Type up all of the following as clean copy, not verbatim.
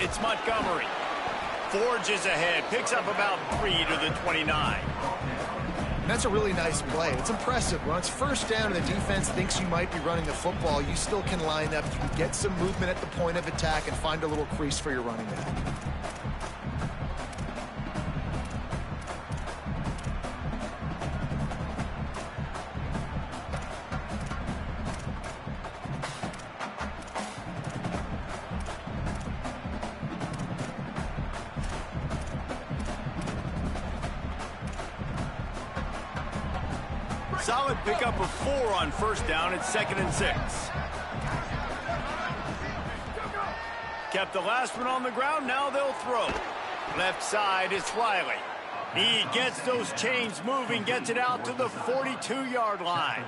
It's Montgomery. Forges ahead, picks up about 3 to the 29. And that's a really nice play. It's impressive. When it's first down and the defense thinks you might be running the football, you still can line up. You can get some movement at the point of attack and find a little crease for your running back. Solid pickup of 4 on first down at 2nd and 6. Kept the last one on the ground, now they'll throw. Left side is Riley. He gets those chains moving, gets it out to the 42-yard line.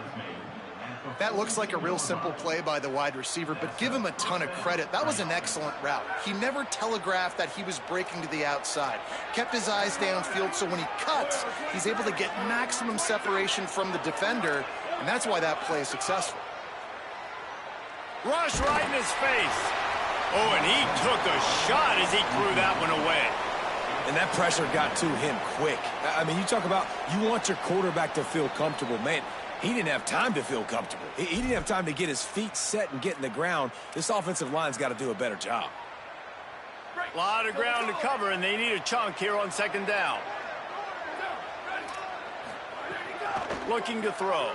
That looks like a real simple play by the wide receiver, but give him a ton of credit. That was an excellent route. He never telegraphed that he was breaking to the outside. Kept his eyes downfield, so when he cuts, he's able to get maximum separation from the defender, and that's why that play is successful. Rush right in his face. Oh, and he took a shot as he threw that one away. And that pressure got to him quick. I mean, you talk about you want your quarterback to feel comfortable. Man, he didn't have time to feel comfortable. He didn't have time to get his feet set and get in the ground. This offensive line's got to do a better job. A lot of ground to cover, and they need a chunk here on 2nd down. Looking to throw.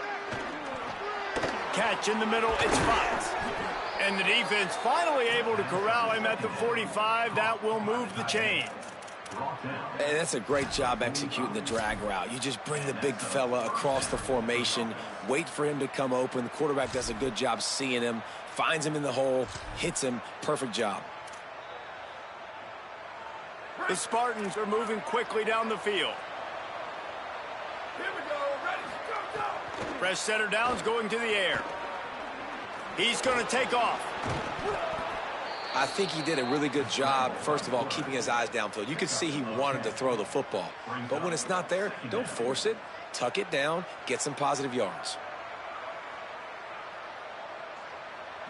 Catch in the middle, it's Fox. And the defense finally able to corral him at the 45. That will move the chain. And that's a great job executing the drag route. You just bring the big fella across the formation, wait for him to come open. The quarterback does a good job seeing him, finds him in the hole, hits him. Perfect job. The Spartans are moving quickly down the field. Fresh center downs going to the air. He's going to take off. I think he did a really good job, first of all, keeping his eyes downfield. You could see he wanted to throw the football. But when it's not there, don't force it. Tuck it down, get some positive yards.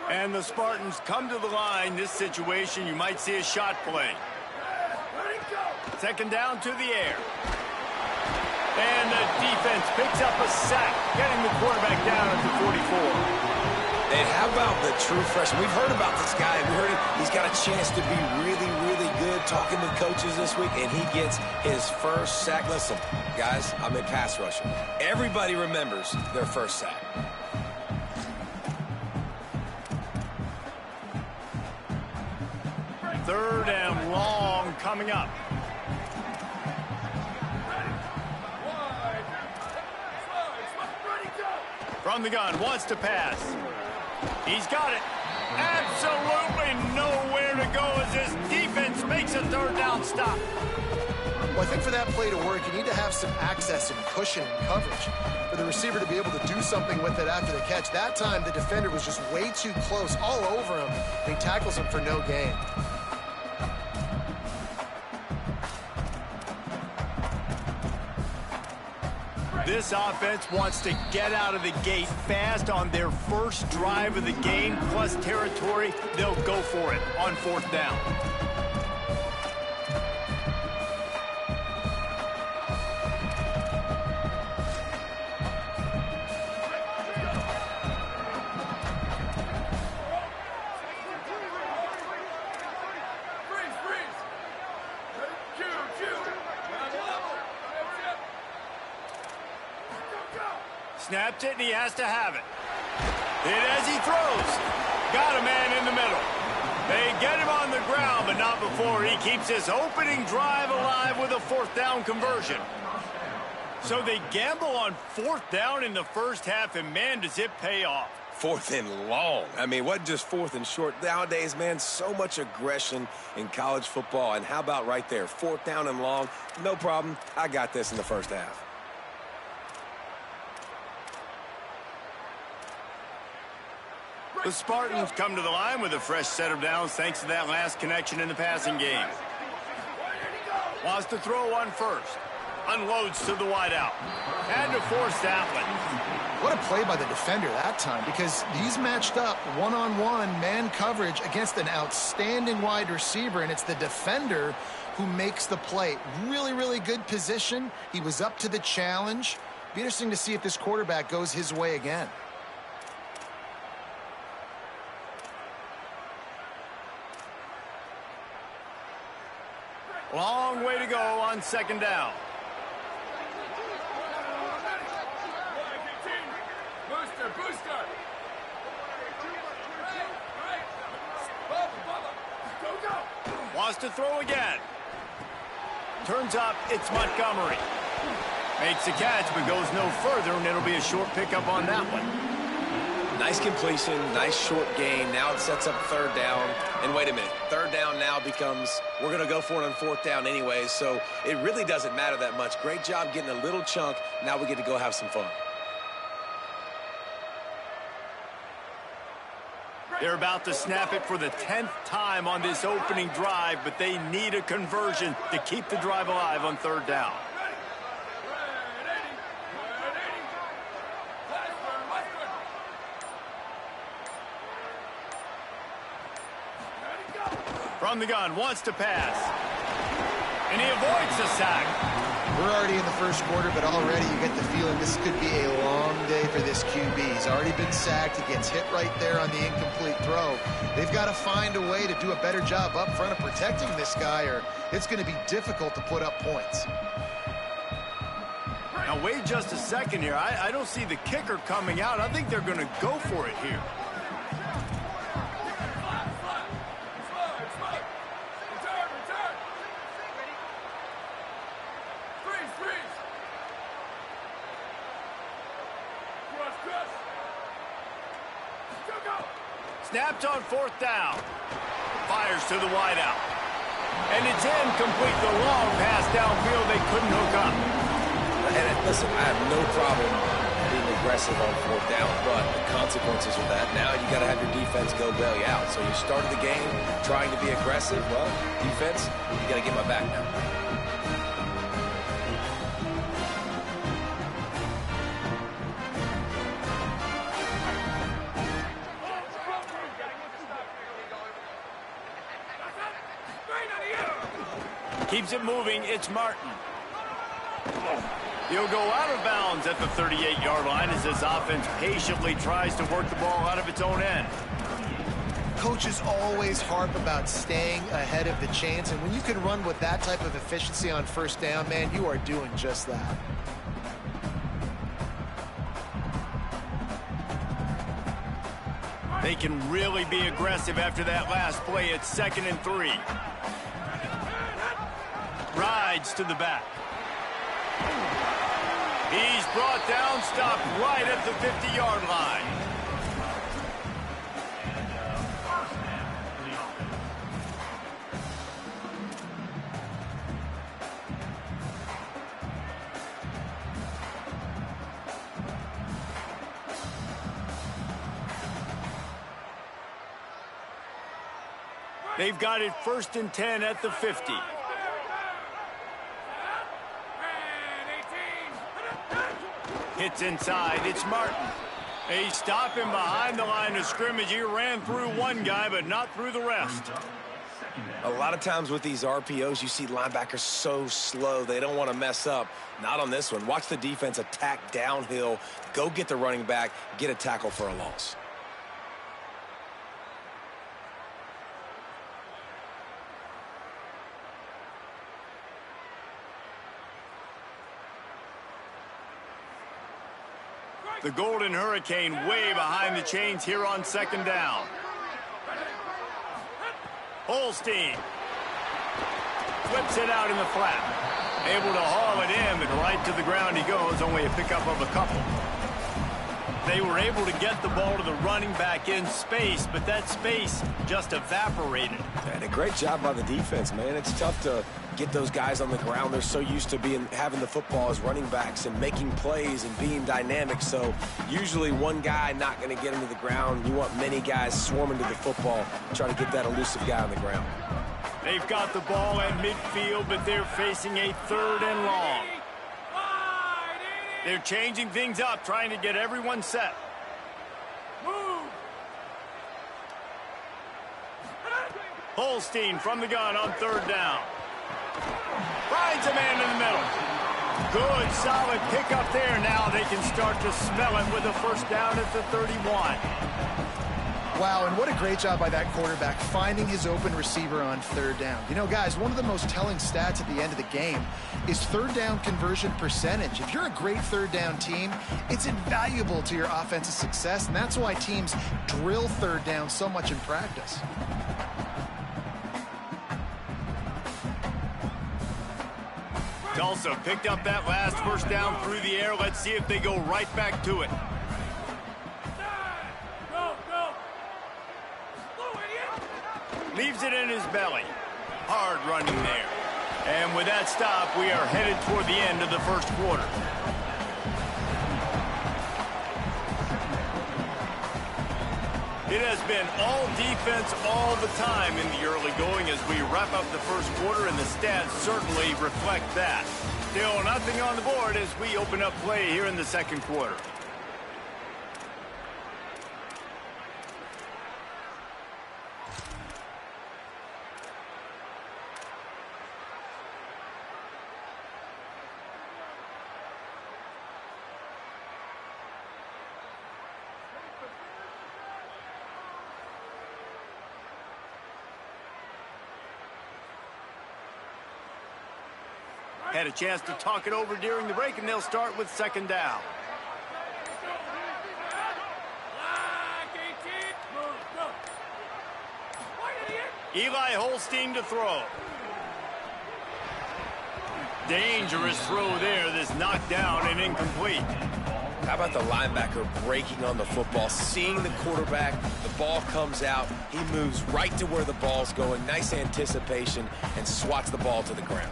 And the Spartans come to the line. This situation, you might see a shot play. 2nd down to the air. And the defense picks up a sack, getting the quarterback down at the 44. And how about the true freshman? We've heard about this guy. We heard he's got a chance to be really, really good talking with coaches this week, and he gets his first sack. Listen, guys, I'm a pass rusher. Everybody remembers their first sack. Third and long coming up. From the gun, wants to pass. He's got it. Absolutely nowhere to go as this defense makes a 3rd down stop. Well, I think for that play to work, you need to have some access and cushion and coverage for the receiver to be able to do something with it after the catch. That time, the defender was just way too close, all over him, and he tackles him for no gain. This offense wants to get out of the gate fast on their first drive of the game, plus territory. They'll go for it on 4th down. Snapped it, and he has to have it. And as he throws, got a man in the middle. They get him on the ground, but not before he keeps his opening drive alive with a 4th down conversion. So they gamble on 4th down in the first half, and man, does it pay off. 4th and long. I mean, what just 4th and short? Nowadays, man, so much aggression in college football. And how about right there, 4th down and long? No problem. I got this in the first half. The Spartans come to the line with a fresh set of downs thanks to that last connection in the passing game. Wants to throw on first. Unloads to the wideout. Had to force that one. What a play by the defender that time, because he's matched up one-on-one man coverage against an outstanding wide receiver, and it's the defender who makes the play. Really, really good position. He was up to the challenge. Be interesting to see if this quarterback goes his way again. Long way to go on second down. Booster. Wants to throw again. Turns up, it's Montgomery. Makes the catch, but goes no further, and it'll be a short pickup on that one. Nice completion, nice short gain. Now it sets up third down. And wait a minute, third down now becomes, we're going to go for it on fourth down anyways, so it really doesn't matter that much. Great job getting a little chunk. Now we get to go have some fun. They're about to snap it for the 10th time on this opening drive, but they need a conversion to keep the drive alive on third down. From the gun, wants to pass. And he avoids the sack. We're already in the first quarter, but already you get the feeling this could be a long day for this QB. He's already been sacked. He gets hit right there on the incomplete throw. They've got to find a way to do a better job up front of protecting this guy, or it's going to be difficult to put up points. Now, wait just a second here. I don't see the kicker coming out. I think they're going to go for it here. Snapped on fourth down. Fires to the wideout. And it's incomplete. The long pass downfield they couldn't hook up. And listen, I have no problem being aggressive on fourth down, but the consequences of that, now you got to have your defense go bail you out. So you started the game trying to be aggressive. Well, defense, you got to get my back now. Keeps it moving. It's Martin. He'll go out of bounds at the 38-yard line as this offense patiently tries to work the ball out of its own end. Coaches always harp about staying ahead of the chains, and when you can run with that type of efficiency on first down, man, you are doing just that. They can really be aggressive after that last play. It's 2nd and 3. Rides to the back. He's brought down, stopped right at the 50-yard line. They've got it 1st and 10 at the 50. Hits inside. It's Martin. They stop him behind the line of scrimmage. He ran through one guy, but not through the rest. A lot of times with these RPOs, you see linebackers so slow. They don't want to mess up. Not on this one. Watch the defense attack downhill. Go get the running back. Get a tackle for a loss. The Golden Hurricane way behind the chains here on 2nd down. Holstein flips it out in the flat. Able to haul it in, but right to the ground he goes. Only a pickup of a couple. They were able to get the ball to the running back in space, but that space just evaporated. And a great job by the defense, man. It's tough to get those guys on the ground. They're so used to having the football as running backs and making plays and being dynamic. So usually one guy not going to get into the ground. You want many guys swarming to the football, trying to get that elusive guy on the ground. They've got the ball at midfield, but they're facing a 3rd and long. They're changing things up, trying to get everyone set. Move. Holstein from the gun on third down. Finds a man in the middle. Good, solid pickup there. Now they can start to smell it with a first down at the 31. Wow, and what a great job by that quarterback finding his open receiver on third down. You know, guys, one of the most telling stats at the end of the game is third down conversion percentage. If you're a great third down team, it's invaluable to your offensive success, and that's why teams drill third down so much in practice. Tulsa picked up that last first down through the air. Let's see if they go right back to it. Leaves it in his belly. Hard running there. And with that stop, we are headed toward the end of the first quarter. It has been all defense all the time in the early going as we wrap up the first quarter, and the stats certainly reflect that. Still nothing on the board as we open up play here in the second quarter. Had a chance to talk it over during the break, and they'll start with second down. Eli Holstein to throw. Dangerous throw there. This knocked down and incomplete. How about the linebacker breaking on the football, seeing the quarterback, the ball comes out, he moves right to where the ball's going, nice anticipation, and swats the ball to the ground.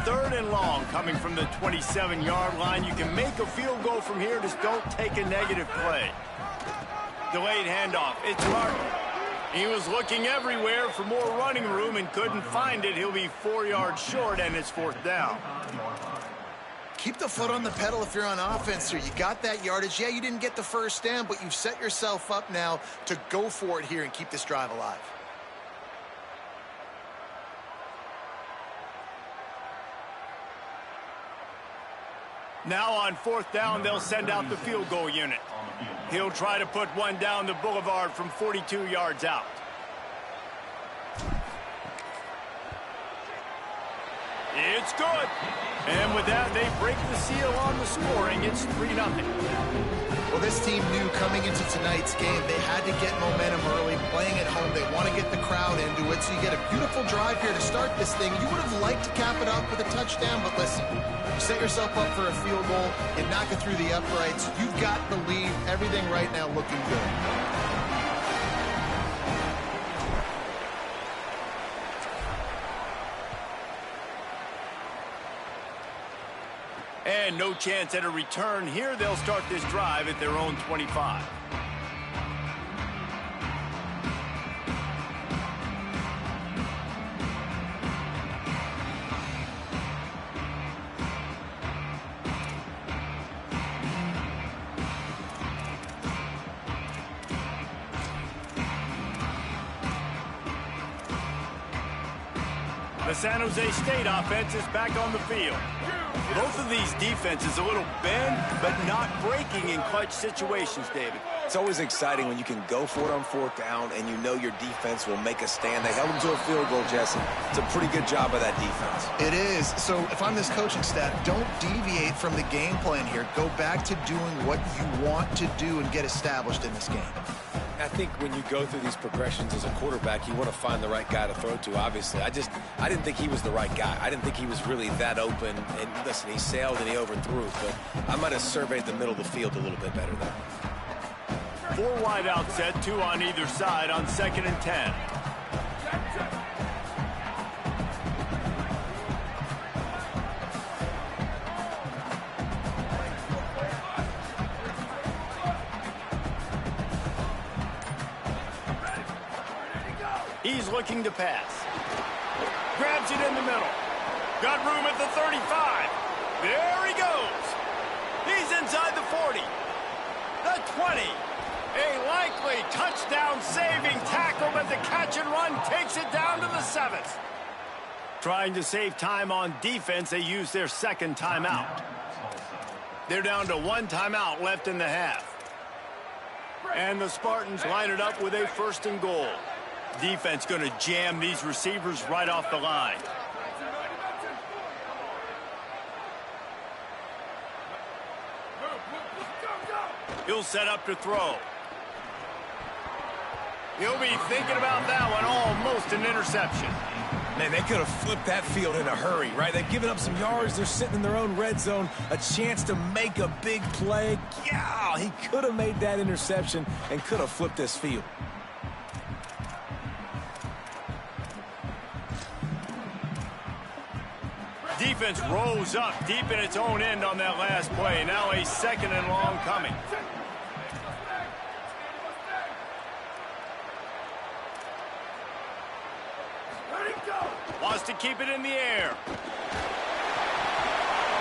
Third and long coming from the 27-yard line. You can make a field goal from here. Just don't take a negative play. Delayed handoff. It's Martin. He was looking everywhere for more running room and couldn't find it. He'll be 4 yards short, and it's fourth down. Keep the foot on the pedal if you're on offense here. You got that yardage. Yeah, you didn't get the first down, but you've set yourself up now to go for it here and keep this drive alive. Now on fourth down, they'll send out the field goal unit. He'll try to put one down the boulevard from 42 yards out. It's good. And with that, they break the seal on the scoring. It's 3-0. Well, this team knew coming into tonight's game they had to get momentum early, playing at home. They want to get the crowd into it, so you get a beautiful drive here to start this thing. You would have liked to cap it off with a touchdown, but listen, you set yourself up for a field goal, you knock it through the uprights, you've got the lead, everything right now looking good. And no chance at a return here. They'll start this drive at their own 25. The San Jose State offense is back on the field. Both of these defenses a little bend, but not breaking in clutch situations, David. It's always exciting when you can go for it on fourth down and you know your defense will make a stand. They held them to a field goal, Jesse. It's a pretty good job by that defense. It is. So if I'm this coaching staff, don't deviate from the game plan here. Go back to doing what you want to do and get established in this game. I think when you go through these progressions as a quarterback, you want to find the right guy to throw to, obviously. I didn't think he was the right guy. I didn't think he was really that open. And listen, he sailed and he overthrew, but I might have surveyed the middle of the field a little bit better there. 4 wide out set, 2 on either side on 2nd and 10. is looking to pass. Grabs it in the middle. Got room at the 35. There he goes. He's inside the 40. The 20. A likely touchdown-saving tackle, but the catch and run takes it down to the 7th. Trying to save time on defense, they use their second timeout. They're down to one timeout left in the half. And the Spartans line it up with a 1st and goal. Defense going to jam these receivers right off the line. He'll set up to throw. He'll be thinking about that one, almost an interception. Man, they could have flipped that field in a hurry, right? They've given up some yards. They're sitting in their own red zone. A chance to make a big play. Yeah, he could have made that interception and could have flipped this field. Defense rose up deep in its own end on that last play. Now a 2nd and long coming. Wants to keep it in the air.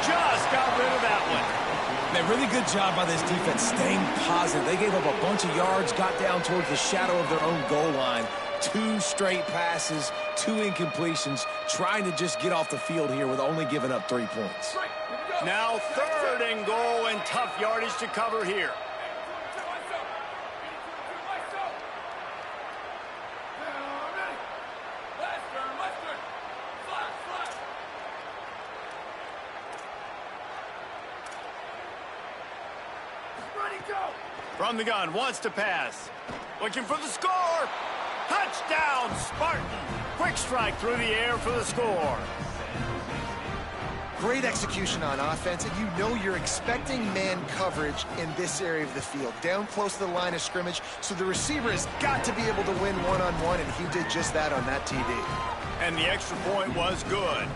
Just got rid of that one. Man, really good job by this defense staying positive. They gave up a bunch of yards, got down towards the shadow of their own goal line. 2 straight passes, 2 incompletions, trying to just get off the field here with only giving up 3 points. Now 3rd and goal and tough yardage to cover here. From the gun, wants to pass. Looking for the score. Touchdown, Spartan. Quick strike through the air for the score. Great execution on offense, and you know you're expecting man coverage in this area of the field, down close to the line of scrimmage, so the receiver has got to be able to win one-on-one, and he did just that on that TD. And the extra point was good.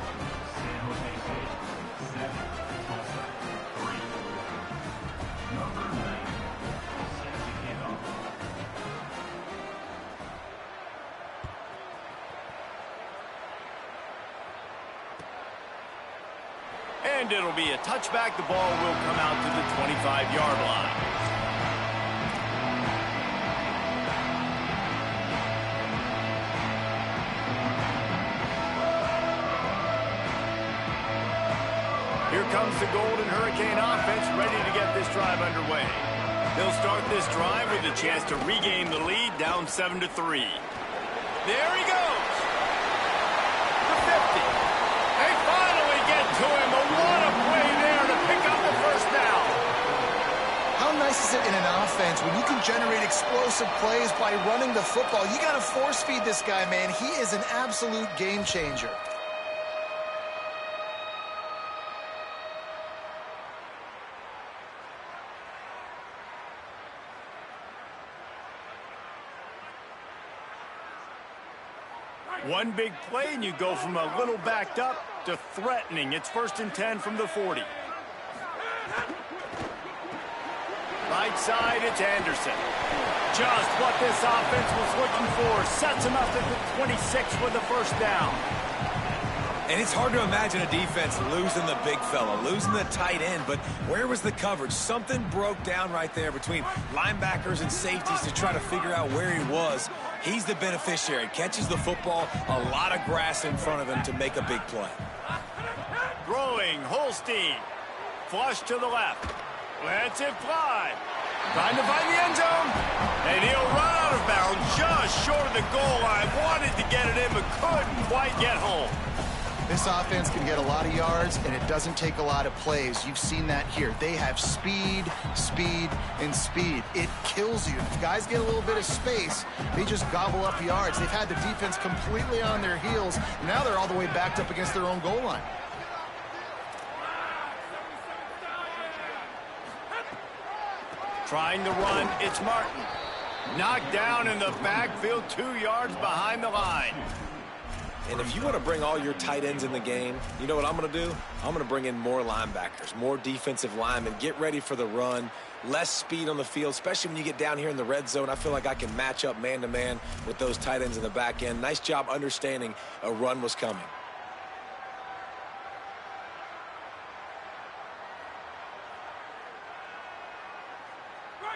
And it'll be a touchback. The ball will come out to the 25-yard line. Here comes the Golden Hurricane offense, ready to get this drive underway. They'll start this drive with a chance to regain the lead, down 7-3. There he goes. The 50. They finally get to him, but what a play there to pick up the 1st down. How nice is it in an offense when you can generate explosive plays by running the football? You got to force feed this guy, man. He is an absolute game changer. One big play, and you go from a little backed up to threatening. It's 1st and 10 from the 40. Right side, it's Anderson. Just what this offense was looking for. Sets him up at the 26 with the 1st down. And it's hard to imagine a defense losing the big fella, losing the tight end, but where was the coverage? Something broke down right there between linebackers and safeties to try to figure out where he was. He's the beneficiary. Catches the football, a lot of grass in front of him to make a big play. Throwing, Holstein. Flush to the left. Lets it fly. Trying to find the end zone. And he'll run out of bounds just short of the goal line. Wanted to get it in, but couldn't quite get home. This offense can get a lot of yards, and it doesn't take a lot of plays. You've seen that here. They have speed, speed, and speed. It kills you. If guys get a little bit of space, they just gobble up yards. They've had the defense completely on their heels. Now they're all the way backed up against their own goal line. Trying to run, it's Martin. Knocked down in the backfield, 2 yards behind the line. And if you want to bring all your tight ends in the game, you know what I'm going to do? I'm going to bring in more linebackers, more defensive linemen, get ready for the run, less speed on the field, especially when you get down here in the red zone. I feel like I can match up man-to-man with those tight ends in the back end. Nice job understanding a run was coming.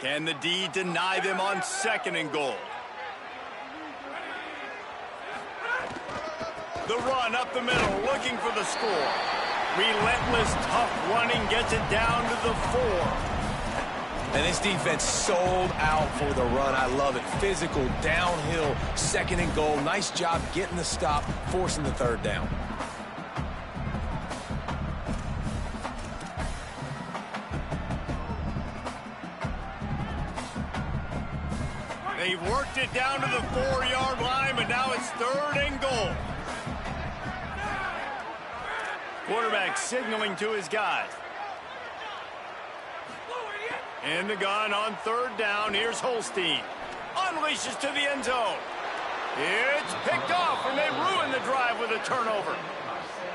Can the D deny them on 2nd and goal? The run up the middle, looking for the score. Relentless, tough running gets it down to the 4. And this defense sold out for the run. I love it. Physical, downhill, 2nd and goal. Nice job getting the stop, forcing the 3rd down. They've worked it down to the 4-yard line, but now it's 3rd and goal. Quarterback signaling to his guys. In the gun on 3rd down. Here's Holstein. Unleashes to the end zone. It's picked off, and they ruin the drive with a turnover.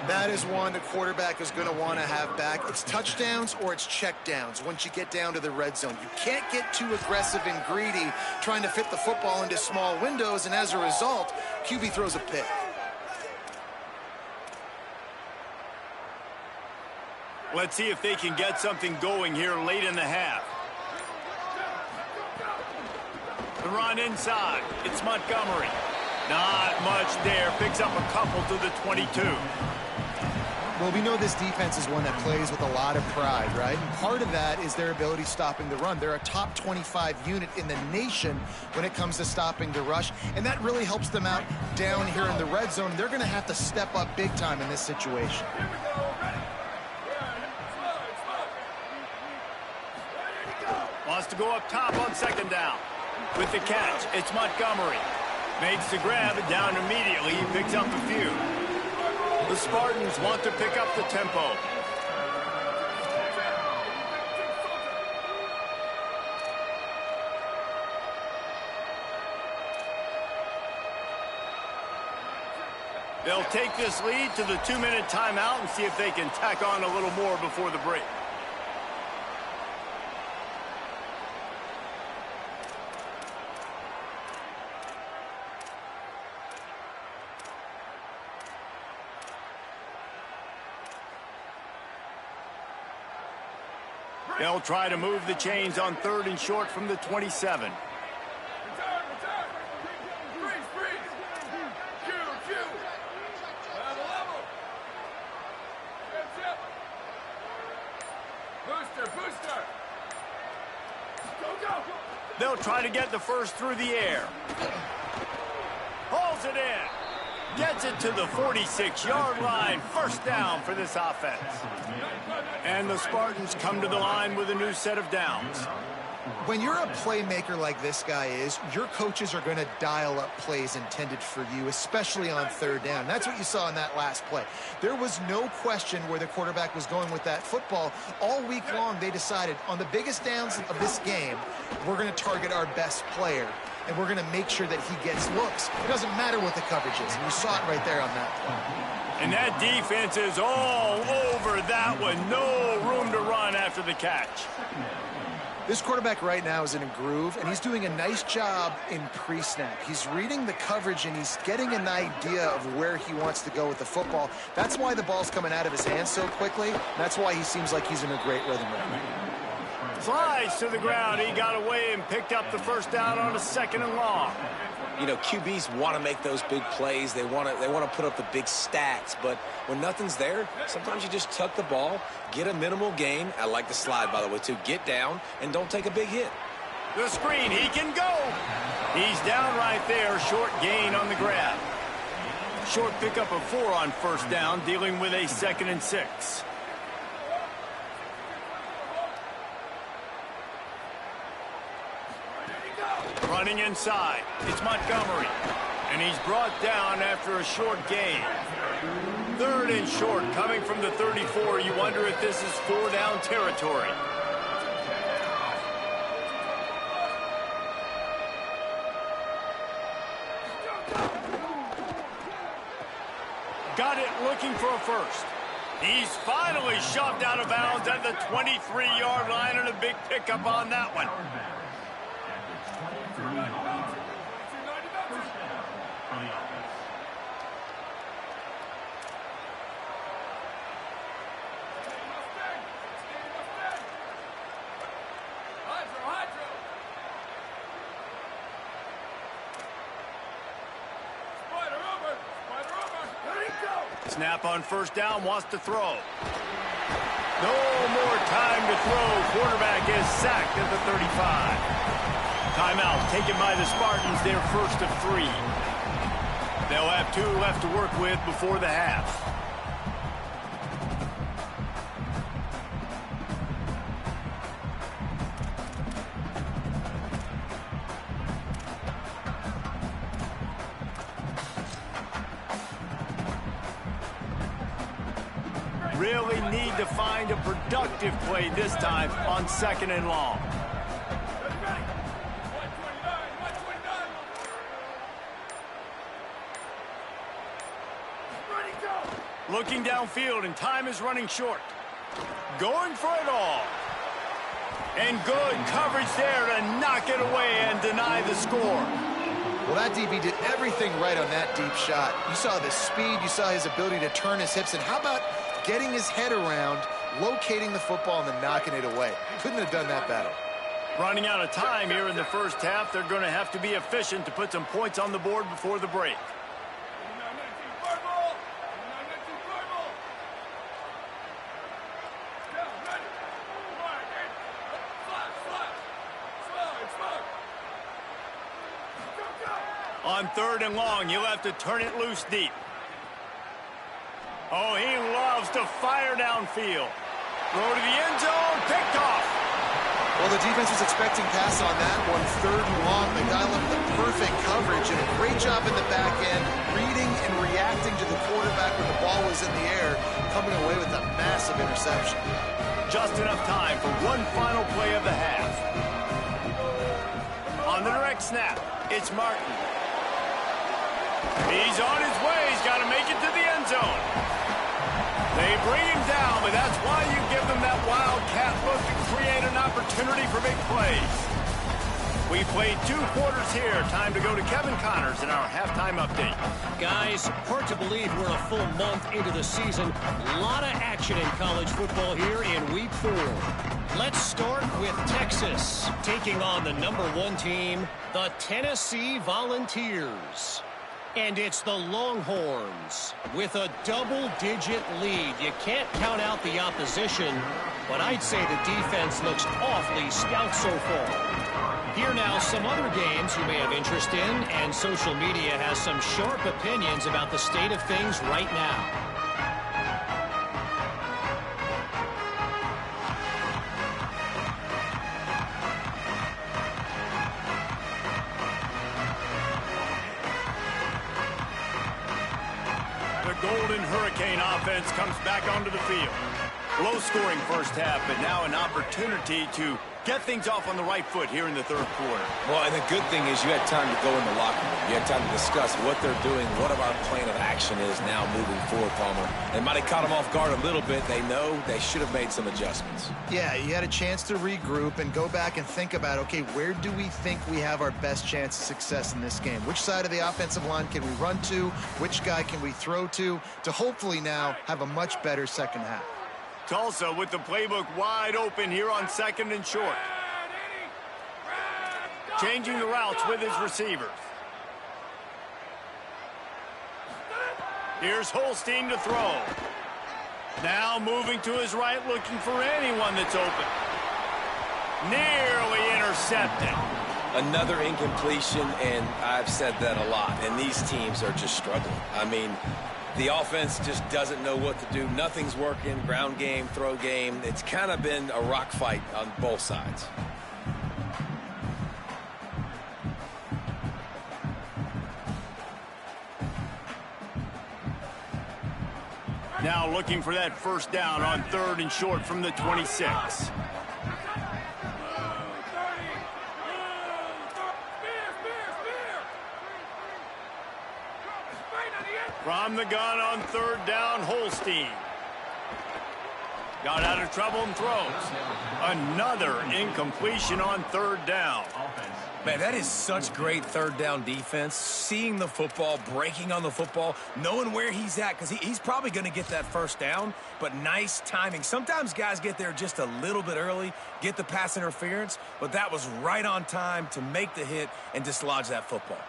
That is one the quarterback is going to want to have back. It's touchdowns or it's checkdowns once you get down to the red zone. You can't get too aggressive and greedy trying to fit the football into small windows, and as a result, QB throws a pick. Let's see if they can get something going here late in the half. The run inside. It's Montgomery. Not much there. Picks up a couple to the 22. Well, we know this defense is one that plays with a lot of pride, right? And part of that is their ability stopping the run. They're a top 25 unit in the nation when it comes to stopping the rush, and that really helps them out down here in the red zone. They're going to have to step up big time in this situation. Wants to go up top on 2nd down. With the catch, it's Montgomery. Makes the grab and down immediately. He picks up a few. The Spartans want to pick up the tempo. They'll take this lead to the 2-minute timeout and see if they can tack on a little more before the break. They'll try to move the chains on 3rd and short from the 27. They'll try to get the first through the air. Hauls it in. Gets it to the 46-yard line. 1st down for this offense. And the Spartans come to the line with a new set of downs. When you're a playmaker like this guy is, your coaches are going to dial up plays intended for you, especially on 3rd down. That's what you saw in that last play. There was no question where the quarterback was going with that football. All week long, they decided on the biggest downs of this game, we're going to target our best player, and we're going to make sure that he gets looks. It doesn't matter what the coverage is, and you saw it right there on that play. And that defense is all over that one. No room to run after the catch. This quarterback right now is in a groove, and he's doing a nice job in pre-snap. He's reading the coverage, and he's getting an idea of where he wants to go with the football. That's why the ball's coming out of his hands so quickly. That's why he seems like he's in a great rhythm right now. Slides to the ground. He got away and picked up the 1st down on a 2nd and long. You know, QBs want to make those big plays. They want to put up the big stats. But when nothing's there, sometimes you just tuck the ball, get a minimal gain. I like the slide, by the way, too. Get down and don't take a big hit. The screen, he can go. He's down right there. Short gain on the grab. Short pickup of 4 on 1st down, dealing with a 2nd and 6. Running inside, it's Montgomery. And he's brought down after a short gain. 3rd and short, coming from the 34. You wonder if this is 4-down territory. looking for a first. He's finally shoved out of bounds at the 23-yard line, and a big pickup on that one. Snap on first down, wants to throw. No more time to throw. Quarterback is sacked at the 35. Timeout taken by the Spartans, their first of 3. They'll have 2 left to work with before the half. Really need to find a productive play this time on 2nd and long. Looking downfield, and time is running short. Going for it all. And good coverage there to knock it away and deny the score. Well, that DB did everything right on that deep shot. You saw the speed, you saw his ability to turn his hips, and how about getting his head around, locating the football, and then knocking it away? Couldn't have done that better. Running out of time here in the first half. They're going to have to be efficient to put some points on the board before the break. On 3rd and long, you'll have to turn it loose deep. Oh, he loves to fire downfield. Throw to the end zone, picked off. Well, the defense was expecting pass on that one. 3rd and long, the guy left the perfect coverage and a great job in the back end, reading and reacting to the quarterback when the ball was in the air, coming away with a massive interception. Just enough time for one final play of the half. On the direct snap, it's Martin. He's on his way. He's got to make it to the end zone. They bring him down, but that's why you give them that wildcat look to create an opportunity for big plays. We played 2 quarters here. Time to go to Kevin Connors in our halftime update. Guys, hard to believe we're a full month into the season. A lot of action in college football here in Week 4. Let's start with Texas, taking on the #1 team, the Tennessee Volunteers. And it's the Longhorns with a double-digit lead. You can't count out the opposition, but I'd say the defense looks awfully stout so far. Here now, some other games you may have interest in, and social media has some sharp opinions about the state of things right now. Golden Hurricane offense comes back onto the field. Low-scoring first half, but now an opportunity to get things off on the right foot here in the 3rd quarter. Well, and the good thing is you had time to go in the locker room. You had time to discuss what they're doing, what our plan of action is now moving forward, Palmer. They might have caught them off guard a little bit. They know they should have made some adjustments. Yeah, you had a chance to regroup and go back and think about, okay, where do we think we have our best chance of success in this game? Which side of the offensive line can we run to? Which guy can we throw to hopefully now have a much better second half? Tulsa with the playbook wide open here on 2nd and short. Changing the routes with his receivers. Here's Holstein to throw. Now moving to his right, looking for anyone that's open. Nearly intercepted. Another incompletion, and I've said that a lot, and these teams are just struggling. I mean, the offense just doesn't know what to do. Nothing's working. Ground game, throw game. It's kind of been a rock fight on both sides. Now looking for that first down on 3rd and short from the 26. From the gun on third down, Holstein. Got out of trouble and throws. Another incompletion on third down. Man, that is such great third down defense. Seeing the football, breaking on the football, knowing where he's at, because he's probably going to get that first down, but nice timing. Sometimes guys get there just a little bit early, get the pass interference, but that was right on time to make the hit and dislodge that football.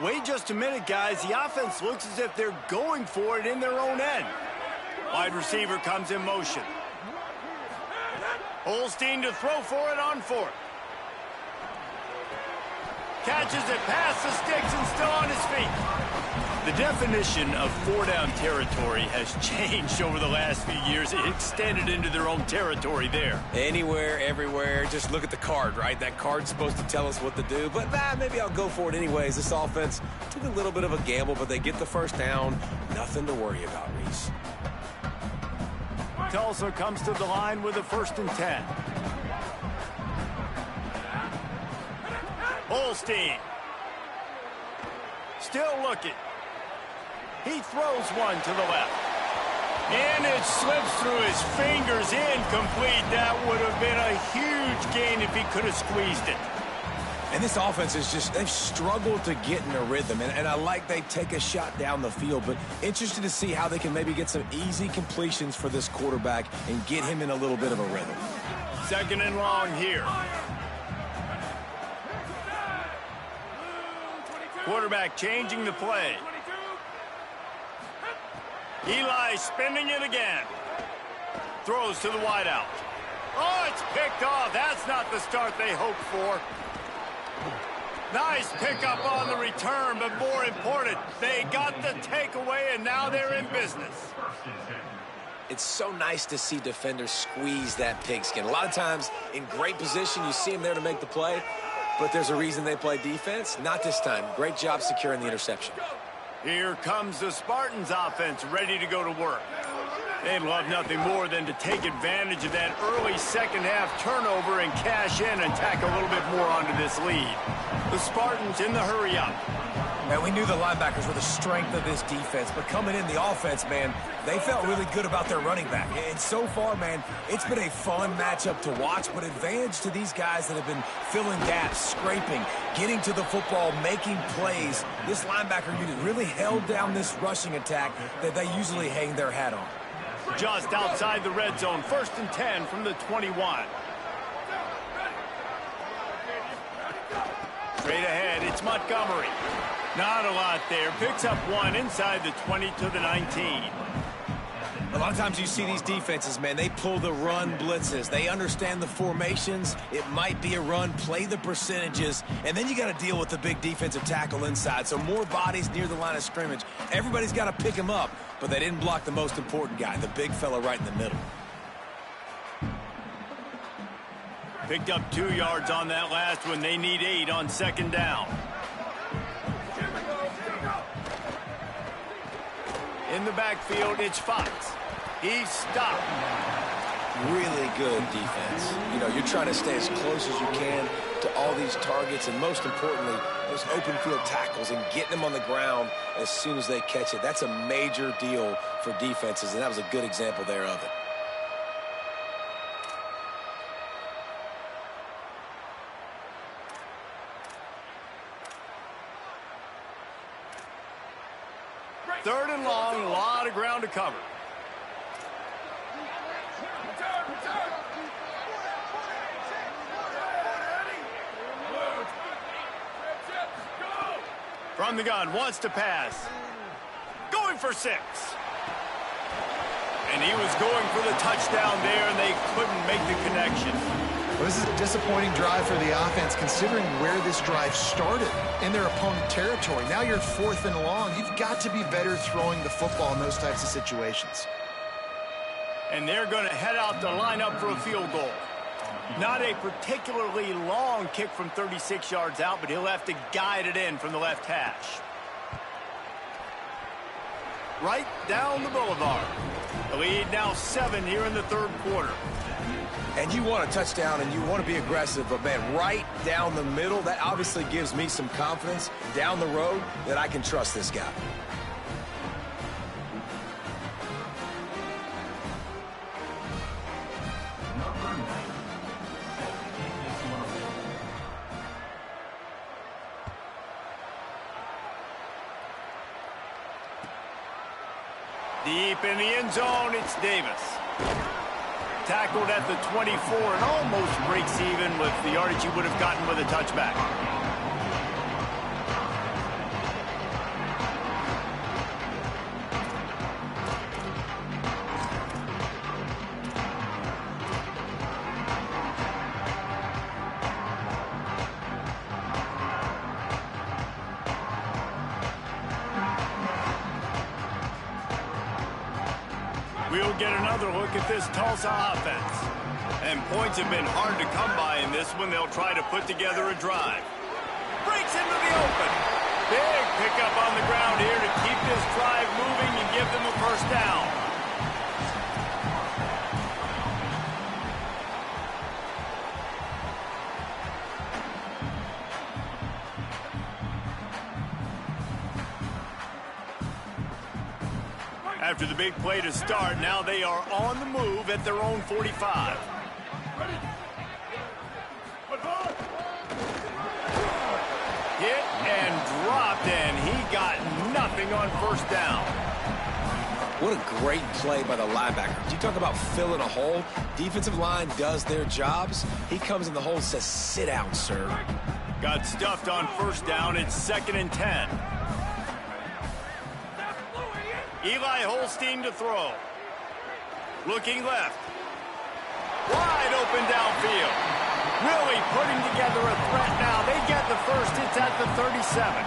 Wait just a minute, guys. The offense looks as if they're going for it in their own end. Wide receiver comes in motion. Holstein to throw for it on fourth. Catches it past the sticks and still on his feet. The definition of four-down territory has changed over the last few years. It extended into their own territory there. Anywhere, everywhere. Just look at the card, right? That card's supposed to tell us what to do, but maybe I'll go for it anyways. This offense took a little bit of a gamble, but they get the first down. Nothing to worry about, Reese. Tulsa comes to the line with a 1st and 10. Holstein. Still looking. He throws one to the left. And it slips through his fingers, incomplete. That would have been a huge gain if he could have squeezed it. And this offense is just, they've struggled to get in a rhythm. And I like they take a shot down the field, but interested to see how they can maybe get some easy completions for this quarterback and get him in a little bit of a rhythm. 2nd and long here. Quarterback changing the play. Eli spinning it again. Throws to the wideout. Oh, it's picked off. That's not the start they hoped for. Nice pickup on the return, but more important, they got the takeaway, and now they're in business. It's so nice to see defenders squeeze that pigskin. A lot of times, in great position, you see them there to make the play, but there's a reason they play defense. Not this time. Great job securing the interception. Here comes the Spartans offense ready to go to work. They'd love nothing more than to take advantage of that early second-half turnover and cash in and tack a little bit more onto this lead. The Spartans in the hurry-up. Man, we knew the linebackers were the strength of this defense, but coming in the offense, man, they felt really good about their running back. And so far, man, it's been a fun matchup to watch, but advantage to these guys that have been filling gaps, scraping, getting to the football, making plays. This linebacker unit really held down this rushing attack that they usually hang their hat on. Just outside the red zone, 1st and 10 from the 21. Straight ahead, it's Montgomery. Not a lot there. Picks up one inside the 20 to the 19. A lot of times you see these defenses, man, they pull the run blitzes. They understand the formations. It might be a run, play the percentages, and then you got to deal with the big defensive tackle inside. So more bodies near the line of scrimmage. Everybody's got to pick him up, but they didn't block the most important guy, the big fella right in the middle. Picked up 2 yards on that last one. They need 8 on 2nd down. In the backfield, it's Fox. He's stopped. Really good defense. You know, you're trying to stay as close as you can to all these targets, and most importantly, those open field tackles and getting them on the ground as soon as they catch it. That's a major deal for defenses, and that was a good example there of it. Third and long, a lot of ground to cover. From the gun, wants to pass. Going for 6. And he was going for the touchdown there, and they couldn't make the connection. Well, this is a disappointing drive for the offense, considering where this drive started in their opponent territory. Now you're 4th and long. You've got to be better throwing the football in those types of situations. And they're going to head out to line up for a field goal. Not a particularly long kick from 36 yards out, but he'll have to guide it in from the left hash. Right down the boulevard. The lead now 7 here in the 3rd quarter. And you want a touchdown and you want to be aggressive, but man, right down the middle, that obviously gives me some confidence down the road that I can trust this guy. Deep in the end zone, it's Davis. Tackled at the 24 and almost breaks even with the yardage he would have gotten with a touchback. We'll get another look at this Tulsa offense. And points have been hard to come by in this one. They'll try to put together a drive. Breaks into the open. Big pickup on the ground here to keep this drive moving and give them a first down. After the big play to start, now they are on the move at their own 45. Hit and dropped, and he got nothing on first down. What a great play by the linebacker. You talk about filling a hole. Defensive line does their jobs. He comes in the hole and says, sit down, sir. Got stuffed on first down. It's 2nd and 10. Eli Holstein to throw. Looking left. Wide open downfield. Really putting together a threat now. They get the first. It's at the 37.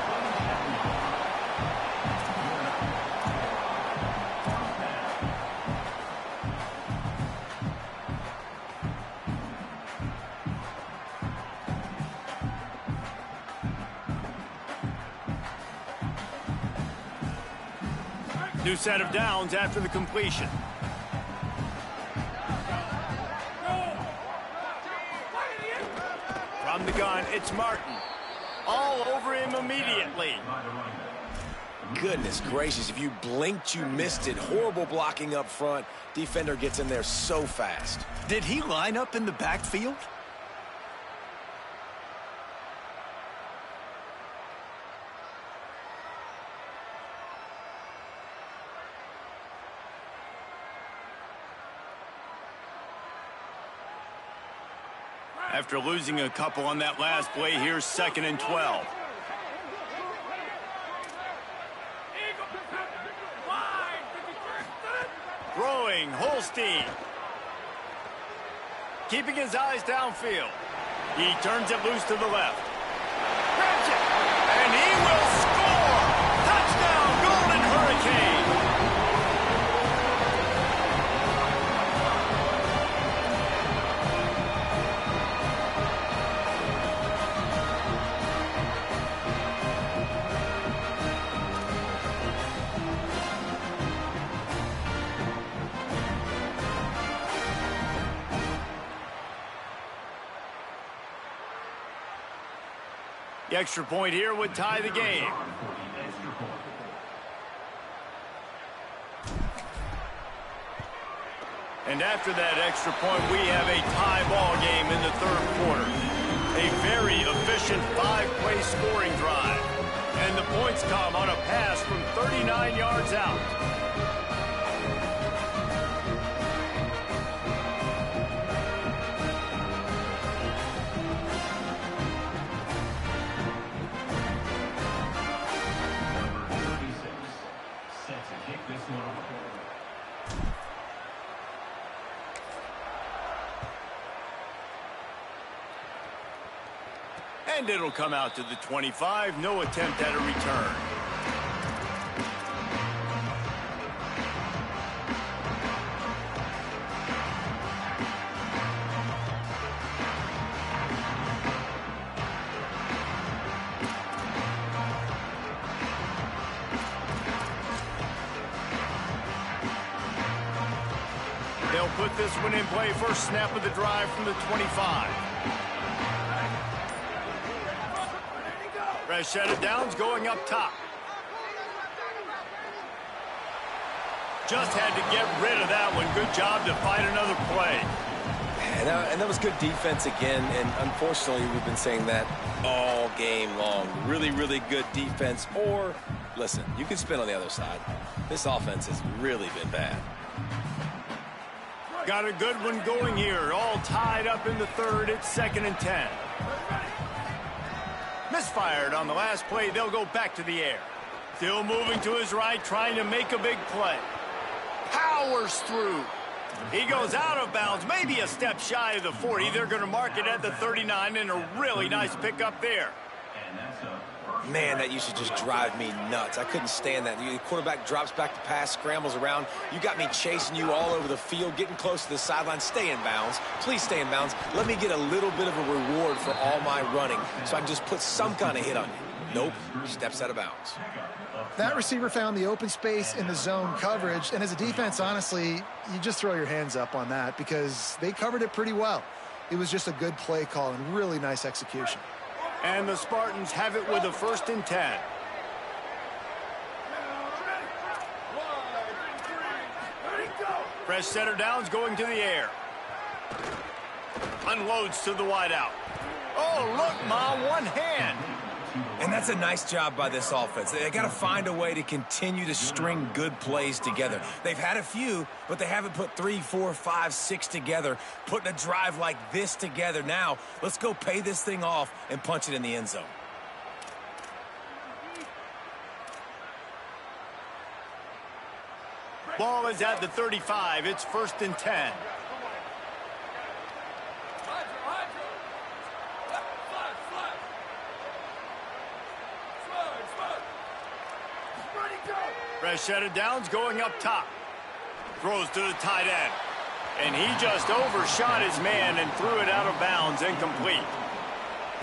New set of downs after the completion. From the gun, it's Martin. All over him immediately. Goodness gracious, if you blinked, you missed it. Horrible blocking up front. Defender gets in there so fast. Did he line up in the backfield? After losing a couple on that last play, here's 2nd and 12. Throwing, Holstein. Keeping his eyes downfield. He turns it loose to the left. Grabs it, and he will score! Touchdown, Golden Hurricane! The extra point here would tie the game. And after that extra point, we have a tie ball game in the 3rd quarter. A very efficient 5-play scoring drive. And the points come on a pass from 39 yards out. And it'll come out to the 25. No attempt at a return. They'll put this one in play. First snap of the drive from the 25. Fresh set of downs going up top. Just had to get rid of that one. Good job to fight another play. And that was good defense again, and unfortunately, we've been saying that all game long. Really, really good defense. Or, listen, you can spin on the other side. This offense has really been bad. Got a good one going here. All tied up in the third. It's 2nd and 10. Misfired on the last play. They'll go back to the air. Still moving to his right, trying to make a big play. Powers through. He goes out of bounds, maybe a step shy of the 40. They're going to mark it at the 39, and a really nice pickup there. Man, that used to just drive me nuts. I couldn't stand that. The quarterback drops back to pass, scrambles around. You got me chasing you all over the field, getting close to the sideline. Stay in bounds. Please stay in bounds. Let me get a little bit of a reward for all my running so I can just put some kind of hit on you. Nope, steps out of bounds. That receiver found the open space in the zone coverage, and as a defense, honestly, you just throw your hands up on that because they covered it pretty well. It was just a good play call and really nice execution. And the Spartans have it with a 1st and 10. Fresh set of downs going to the air. Unloads to the wideout. Oh, look, Ma, one hand. And that's a nice job by this offense. They got to find a way to continue to string good plays together. They've had a few, but they haven't put 3, 4, 5, 6 together, putting a drive like this together. Now, let's go pay this thing off and punch it in the end zone. Ball is at the 35. It's 1st and 10. Fresh set of downs going up top. Throws to the tight end. And he just overshot his man and threw it out of bounds, incomplete.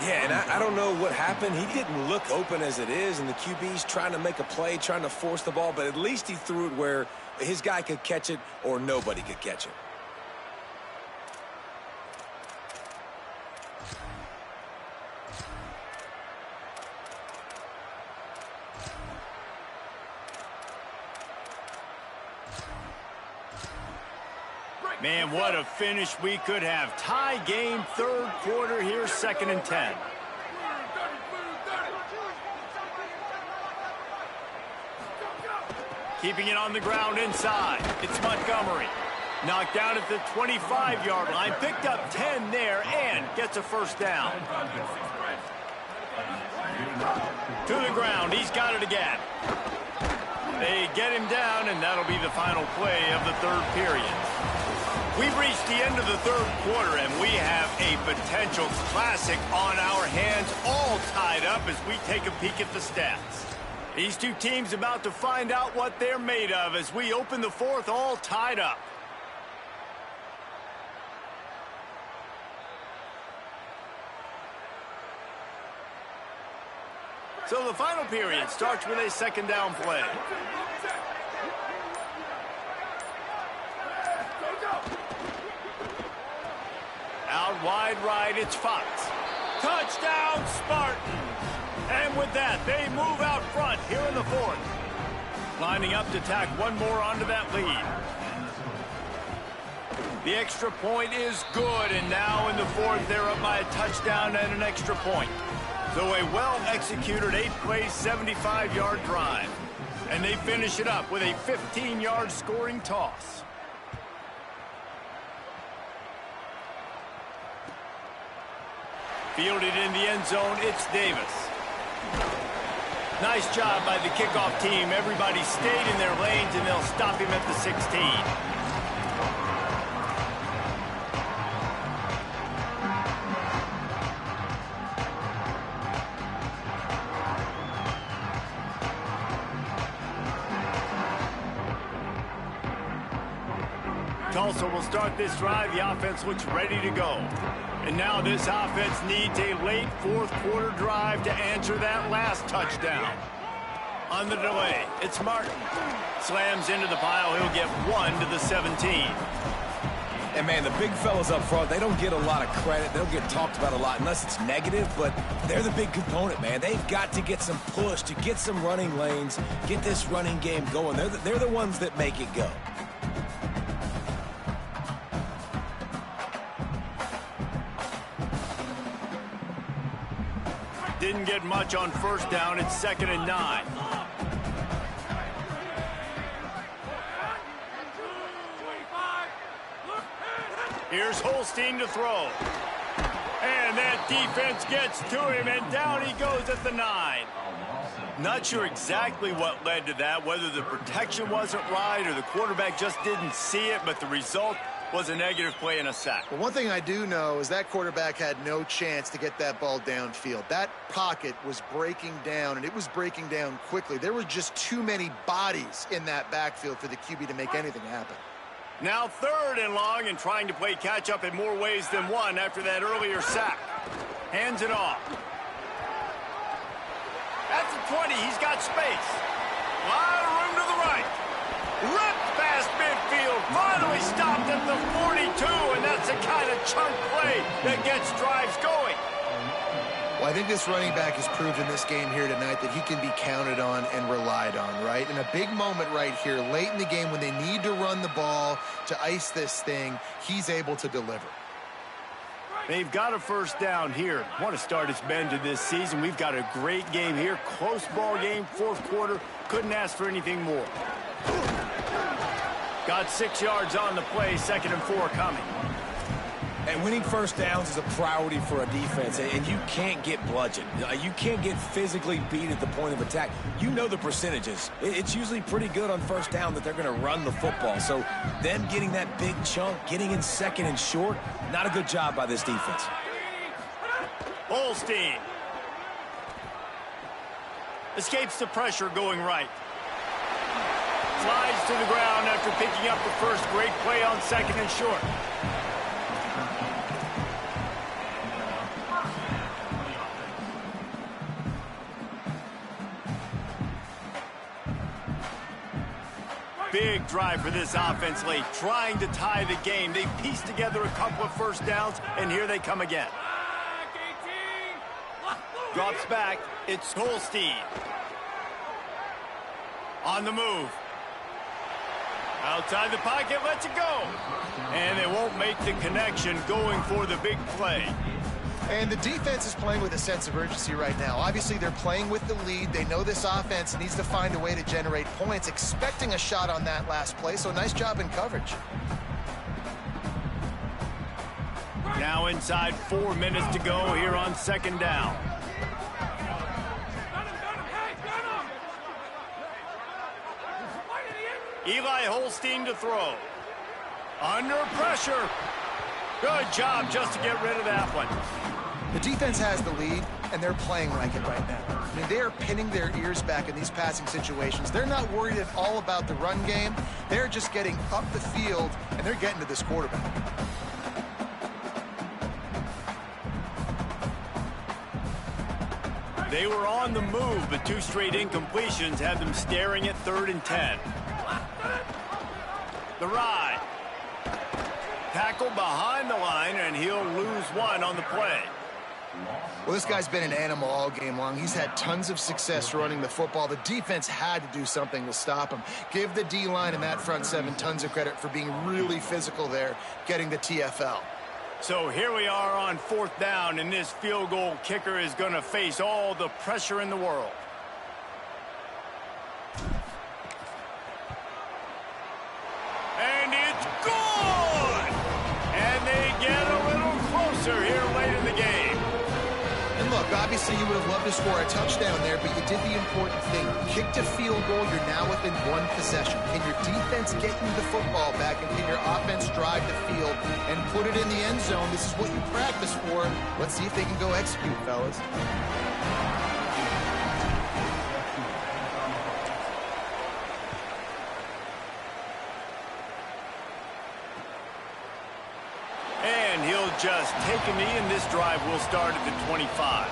Yeah, and I don't know what happened. He didn't look open as it is, and the QB's trying to make a play, trying to force the ball, but at least he threw it where his guy could catch it or nobody could catch it. Man, what a finish we could have. Tie game, 3rd quarter here, 2nd and 10. Keeping it on the ground inside. It's Montgomery. Knocked down at the 25-yard line. Picked up 10 there and gets a 1st down. To the ground. He's got it again. They get him down, and that'll be the final play of the 3rd period. We've reached the end of the 3rd quarter, and we have a potential classic on our hands, all tied up as we take a peek at the stats. These two teams about to find out what they're made of as we open the 4th, all tied up. So the final period starts with a 2nd down play. Out wide right, it's Fox. Touchdown, Spartans! And with that, they move out front here in the 4th. Lining up to tack one more onto that lead. The extra point is good, and now in the 4th, they're up by a touchdown and an extra point. So a well-executed 8-play, 75-yard drive. And they finish it up with a 15-yard scoring toss. Fielded in the end zone, it's Davis. Nice job by the kickoff team. Everybody stayed in their lanes, and they'll stop him at the 16. Tulsa will start this drive. The offense looks ready to go. And now this offense needs a late 4th quarter drive to answer that last touchdown. On the delay, it's Martin. Slams into the pile. He'll get 1 to the 17. And, man, the big fellas up front, they don't get a lot of credit. They don't get talked about a lot unless it's negative, but they're the big component, man. They've got to get some push, to get some running lanes, get this running game going. They're the ones that make it go. Didn't get much on first down. It's 2nd and 9. Here's Holstein to throw. And that defense gets to him, and down he goes at the 9. Not sure exactly what led to that, whether the protection wasn't right or the quarterback just didn't see it, but the result was a negative play and a sack. Well, one thing I do know is that quarterback had no chance to get that ball downfield. That pocket was breaking down, and it was breaking down quickly. There were just too many bodies in that backfield for the QB to make anything happen. Now 3rd and long, and trying to play catch-up in more ways than one after that earlier sack. Hands it off. At the 20, he's got space. A lot of room to the right. Ripped past midfield. Finally stopped at the 42, and that's the kind of chunk play that gets drives going. Well, I think this running back has proved in this game here tonight that he can be counted on and relied on, right? In a big moment right here, late in the game when they need to run the ball to ice this thing, he's able to deliver. They've got a first down here. Want to start its bend to this season. We've got a great game here. Close ball game, 4th quarter. Couldn't ask for anything more. Got 6 yards on the play, 2nd and 4 coming. And winning first downs is a priority for a defense, and you can't get bludgeoned. You can't get physically beat at the point of attack. You know the percentages. It's usually pretty good on first down that they're going to run the football. So them getting that big chunk, getting in 2nd and short, not a good job by this defense. Holstein escapes the pressure going right. Slides to the ground after picking up the first. Great play on 2nd and short. Big drive for this offense late, trying to tie the game. They pieced together a couple of first downs, and here they come again. Drops back. It's Holstein. On the move. Outside the pocket, lets it go. And they won't make the connection going for the big play. And the defense is playing with a sense of urgency right now. Obviously, they're playing with the lead. They know this offense needs to find a way to generate points, expecting a shot on that last play, so nice job in coverage. Now inside 4 minutes to go here on 2nd down. Eli Holstein to throw. Under pressure. Good job just to get rid of that one. The defense has the lead, and they're playing like it right now. I mean, they are pinning their ears back in these passing situations. They're not worried at all about the run game. They're just getting up the field, and they're getting to this quarterback. They were on the move, but 2 straight incompletions had them staring at 3rd and 10. The ride. Tackle behind the line, and he'll lose 1 on the play. Well, this guy's been an animal all game long. He's had tons of success running the football. The defense had to do something to stop him. Give the D-line and that front 7 tons of credit for being really physical there, getting the TFL. So here we are on 4th down, and this field goal kicker is going to face all the pressure in the world. And it's good! And they get a little closer here late in the game. And look, obviously you would have loved to score a touchdown there, but you did the important thing. Kicked a field goal, you're now within 1 possession. Can your defense get you the football back, and can your offense drive the field and put it in the end zone? This is what you practice for. Let's see if they can go execute, fellas. And he'll just take a knee, and this drive will start at the 25.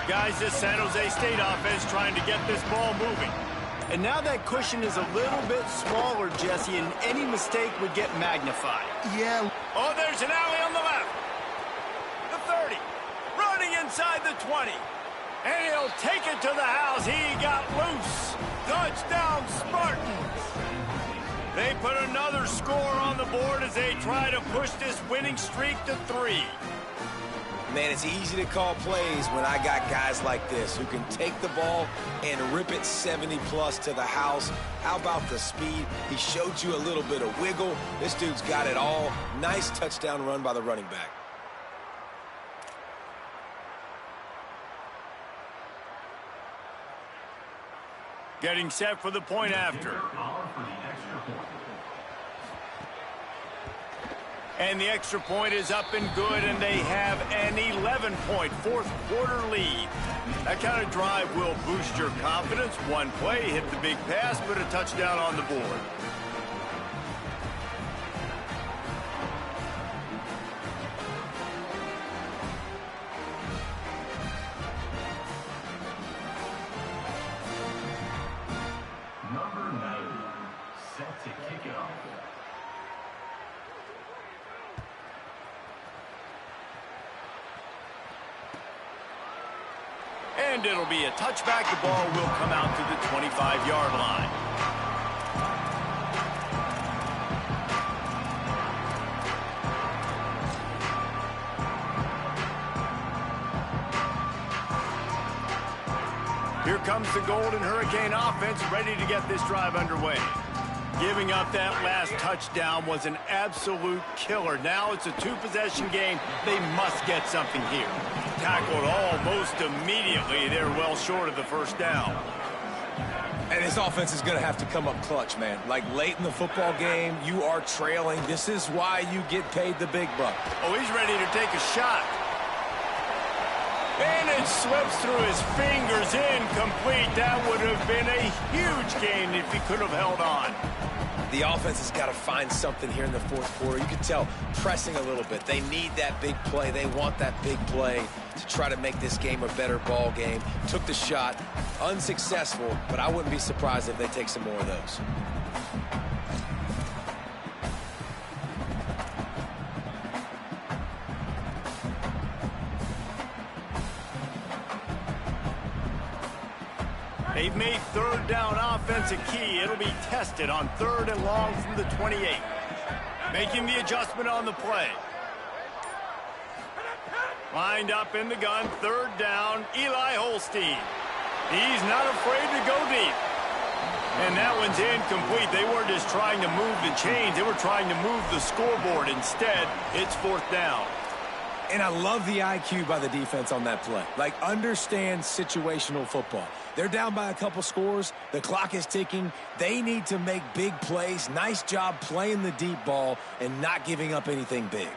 Guys, this San Jose State offense trying to get this ball moving. And now that cushion is a little bit smaller, Jesse, and any mistake would get magnified. Yeah. Oh, there's an alley on the left. The 30. Running inside the 20. And he'll take it to the house. He got loose. Touchdown, Spartans. They put another score on the board as they try to push this winning streak to 3. Man, it's easy to call plays when I got guys like this who can take the ball and rip it 70-plus to the house. How about the speed? He showed you a little bit of wiggle. This dude's got it all. Nice touchdown run by the running back. Getting set for the point after. And the extra point is up and good, and they have an 11-point fourth-quarter lead. That kind of drive will boost your confidence. One play, hit the big pass, put a touchdown on the board. Number 90, set to kick it off. And it'll be a touchback. The ball will come out to the 25-yard line. Here comes the Golden Hurricane offense, ready to get this drive underway. Giving up that last touchdown was an absolute killer. Now it's a two-possession game. They must get something here. Tackled almost immediately. They're well short of the first down. And this offense is going to have to come up clutch, man. Like late in the football game, you are trailing. This is why you get paid the big buck. Oh, he's ready to take a shot. And it slips through his fingers, incomplete. That would have been a huge gain if he could have held on. The offense has got to find something here in the fourth quarter. You can tell pressing a little bit. They need that big play. They want that big play to try to make this game a better ball game. Took the shot, unsuccessful, but I wouldn't be surprised if they take some more of those. They've made third down offense a key. It'll be tested on 3rd and long from the 28. Making the adjustment on the play. Lined up in the gun, 3rd down, Eli Holstein. He's not afraid to go deep. And that one's incomplete. They weren't just trying to move the chains. They were trying to move the scoreboard. Instead, it's 4th down. And I love the IQ by the defense on that play. Like, understand situational football. They're down by a couple scores. The clock is ticking. They need to make big plays. Nice job playing the deep ball and not giving up anything big.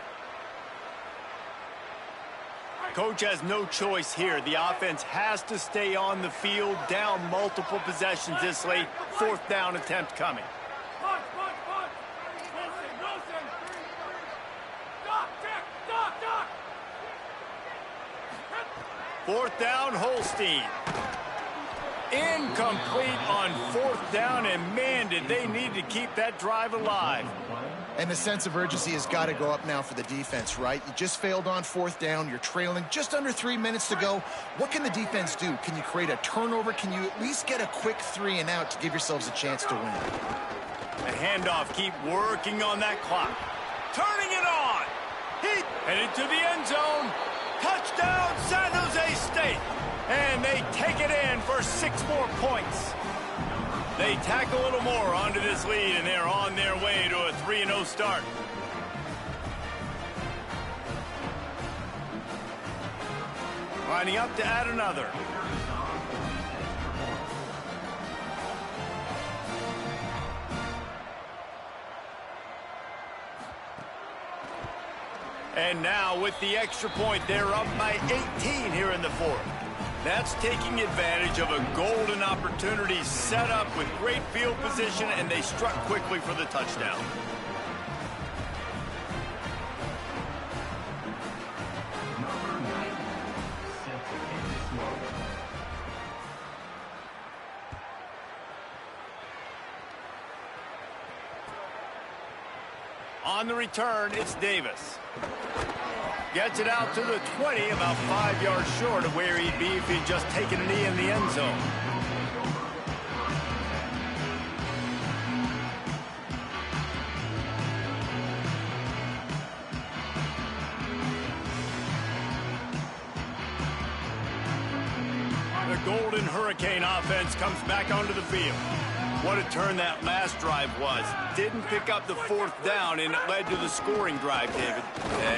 Coach has no choice here. The offense has to stay on the field, down multiple possessions this late. 4th down attempt coming. Punch, punch, punch. Wilson. Doc, check, doc. 4th down, Holstein. Incomplete on 4th down, and man, did they need to keep that drive alive. And the sense of urgency has got to go up now for the defense, right? You just failed on 4th down. You're trailing just under 3 minutes to go. What can the defense do? Can you create a turnover? Can you at least get a quick 3 and out to give yourselves a chance to win? The handoff, keep working on that clock. Turning it on. He headed to the end zone. Touchdown, San Jose State. And they take it in for 6 more points. They tack a little more onto this lead, and they're on their way to a 3-0 start. Lining up to add another. And now with the extra point, they're up by 18 here in the 4th. That's taking advantage of a golden opportunity set up with great field position, and they struck quickly for the touchdown. Number 90, set to kick this one. On the return, it's Davis. Gets it out to the 20, about 5 yards short of where he'd be if he'd just taken a knee in the end zone. The Golden Hurricane offense comes back onto the field. What a turn that last drive was. Didn't pick up the 4th down, and it led to the scoring drive, David.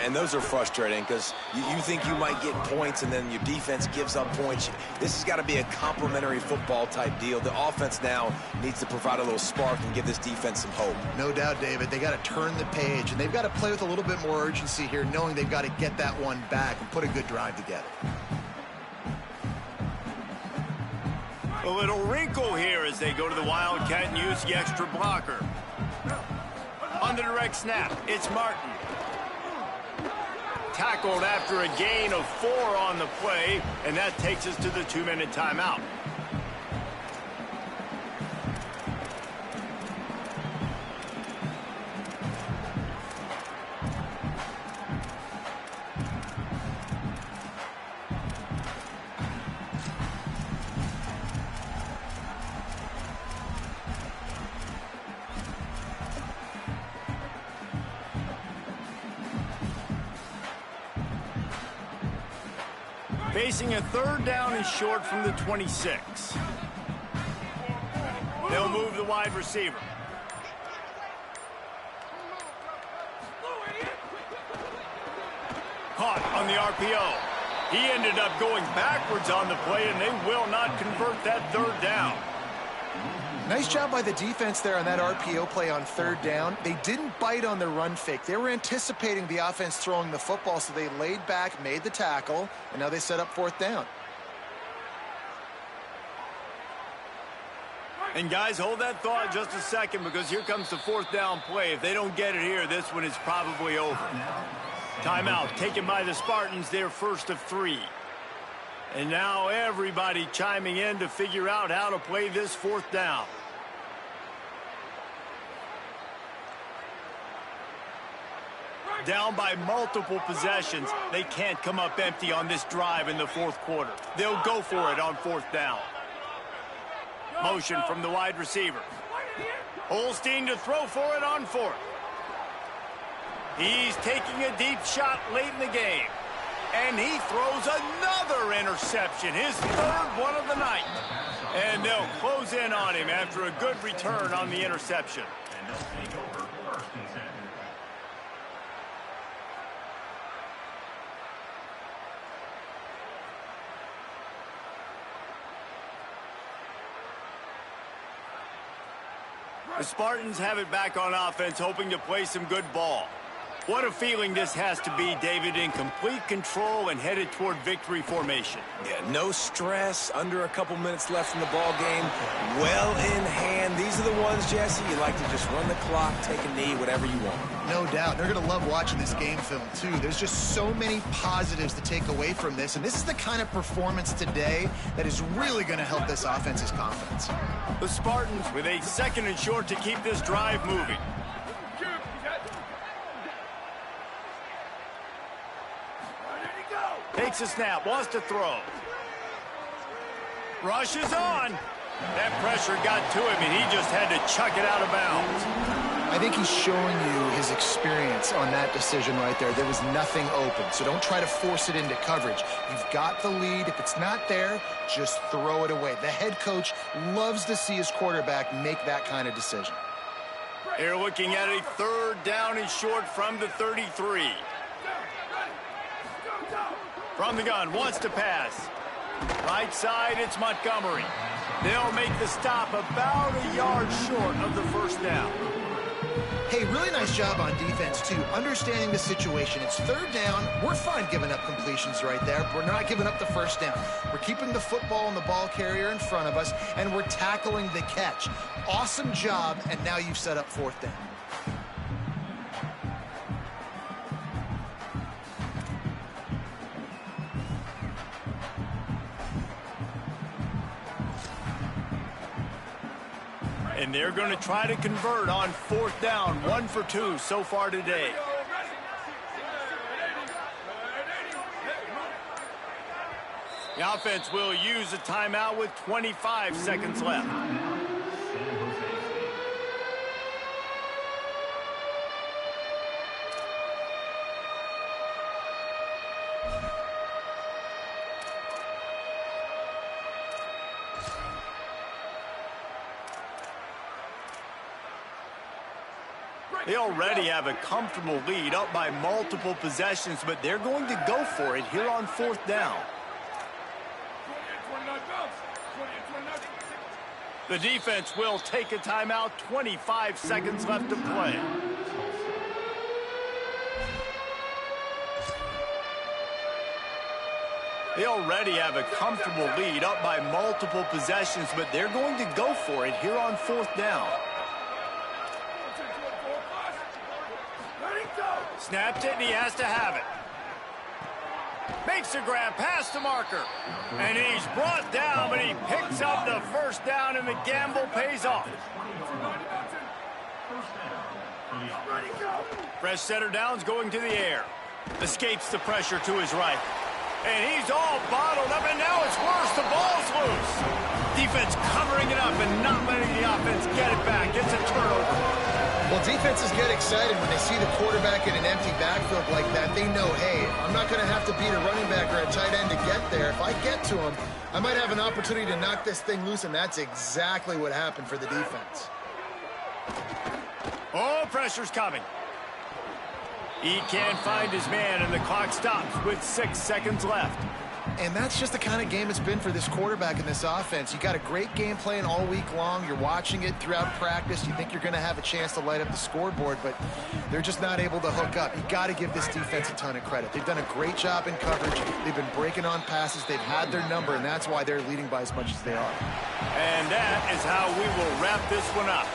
And those are frustrating because you think you might get points, and then your defense gives up points. This has got to be a complementary football type deal. The offense now needs to provide a little spark and give this defense some hope. No doubt, David. They got to turn the page, and they've got to play with a little bit more urgency here, knowing they've got to get that one back and put a good drive together. A little wrinkle here as they go to the Wildcat and use the extra blocker. On the direct snap, it's Martin. Tackled after a gain of 4 on the play, and that takes us to the 2-minute timeout. Facing a 3rd down and short from the 26. They'll move the wide receiver. Caught on the RPO. He ended up going backwards on the play, and they will not convert that 3rd down. Nice job by the defense there on that RPO play on 3rd down. They didn't bite on the run fake. They were anticipating the offense throwing the football, so they laid back, made the tackle, and now they set up 4th down. And guys, hold that thought just a second, because here comes the 4th down play. If they don't get it here, this one is probably over. Timeout taken by the Spartans, their 1st of 3. And now everybody chiming in to figure out how to play this 4th down. Down by multiple possessions, they can't come up empty on this drive in the 4th quarter. They'll go for it on 4th down. Motion from the wide receiver. Holstein to throw for it on 4th. He's taking a deep shot late in the game. And he throws another interception, his 3rd one of the night. And they'll close in on him after a good return on the interception. And they'll take over 1st and 10. The Spartans have it back on offense, hoping to play some good ball. What a feeling this has to be, David, in complete control and headed toward victory formation. Yeah, no stress, under a couple minutes left in the ball game, well in hand. These are the ones, Jesse, you like to just run the clock, take a knee, whatever you want. No doubt. They're going to love watching this game film, too. There's just so many positives to take away from this, and this is the kind of performance today that is really going to help this offense's confidence. The Spartans with a 2nd and short to keep this drive moving. Takes a snap, wants to throw. Rushes on. That pressure got to him, and he just had to chuck it out of bounds. I think he's showing you his experience on that decision right there. There was nothing open, so don't try to force it into coverage. You've got the lead. If it's not there, just throw it away. The head coach loves to see his quarterback make that kind of decision. They're looking at a 3rd down and short from the 33. From the gun, wants to pass. Right side, it's Montgomery. They'll make the stop about a yard short of the 1st down. Hey, really nice job on defense, too. Understanding the situation. It's 3rd down. We're fine giving up completions right there. We're not giving up the 1st down. We're keeping the football and the ball carrier in front of us, and we're tackling the catch. Awesome job, and now you've set up 4th down. And they're going to try to convert on 4th down, 1 for 2 so far today. The offense will use a timeout with 25 seconds left. They already have a comfortable lead, up by multiple possessions, but they're going to go for it here on 4th down. The defense will take a timeout, 25 seconds left to play. They already have a comfortable lead, up by multiple possessions, but they're going to go for it here on 4th down. Snapped it, and he has to have it. Makes the grab past the marker. And he's brought down, but he picks up the 1st down, and the gamble pays off. Fresh center downs going to the air. Escapes the pressure to his right. And he's all bottled up, and now it's worse. The ball's loose. Defense covering it up and not letting the offense get it back. It's a turnover. Well, defenses get excited when they see the quarterback in an empty backfield like that. They know, hey, I'm not going to have to beat a running back or a tight end to get there. If I get to him, I might have an opportunity to knock this thing loose, and that's exactly what happened for the defense. Oh, pressure's coming. He can't find his man, and the clock stops with 6 seconds left. And that's just the kind of game it's been for this quarterback in this offense. You got a great game plan all week long. You're watching it throughout practice. You think you're going to have a chance to light up the scoreboard, but they're just not able to hook up. You got to give this defense a ton of credit. They've done a great job in coverage. They've been breaking on passes. They've had their number, and that's why they're leading by as much as they are. And that is how we will wrap this one up.